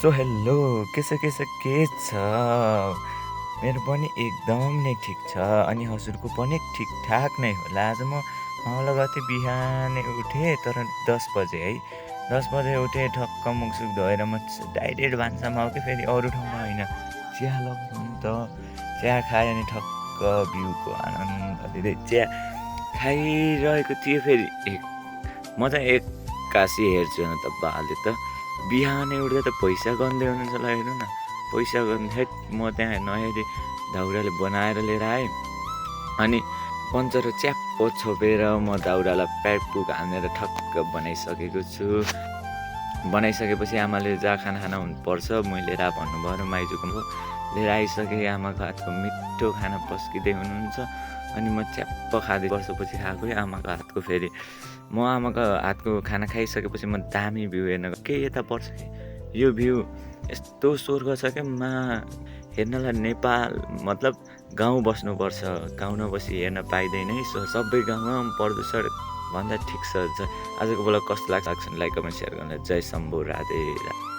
So hello के छ मेरो पनि एकदम नै ठिक छ अनि हजुरको पनि ठिकठाक नै होला। आज म मावला गएको थिएँ, बिहानै उठेँ तर 10 बजे है। 10 बजे उठेँ, ठक्क मुखसुख धोएर म डाइरेक्ट भान्सामा आऊ कि फेरि अरू ठाउँमा होइन, चिया लगाउनु नि त। चिया खाएँ अनि ठक्क भ्यूको आनन्द लिँदै चिया खाइरहेको थिएँ। फेरि म चाहिँ एक्कासी हेर्छु न त बाले त बिहानै उठ्दा त पैसा गन्दै हुनुहुन्छ ल, हेर्नु न पैसा गन्दै। म त्यहाँ नहेरी दाउराले बनाएर लिएर आएँ अनि पन्चर च्याप्प छोपेर म दाउरालाई प्याकपुक हानेर ठक्क बनाइसकेको छु। बनाइसकेपछि आमाले जा खाना खाना हुनुपर्छ मैले लिएर भन्नुभयो र माइजूको लिएर आइसकेँ। आमाको हातको मिठो खाना पस्किँदै हुनुहुन्छ अनि म च्याप्प खाँदै वर्षपछि खाएको आमाको हातको। फेरि म आमाको हातको खाना खाइसकेपछि म दामी भ्यू हेर्न के यता पर्छ कि यो भ्यू यस्तो स्वर्ग छ क्या हेर्नलाई। नेपाल मतलब गाउँ बस्नुपर्छ, गाउँ नबसी हेर्न पाइँदैन है। सबै गाउँमा प्रदूषण भन्दा ठिक छ। आजको बेला कस्तो लाग्छ लाइक कमेन्ट सेयर गर्न। जय शम्भु, राधे।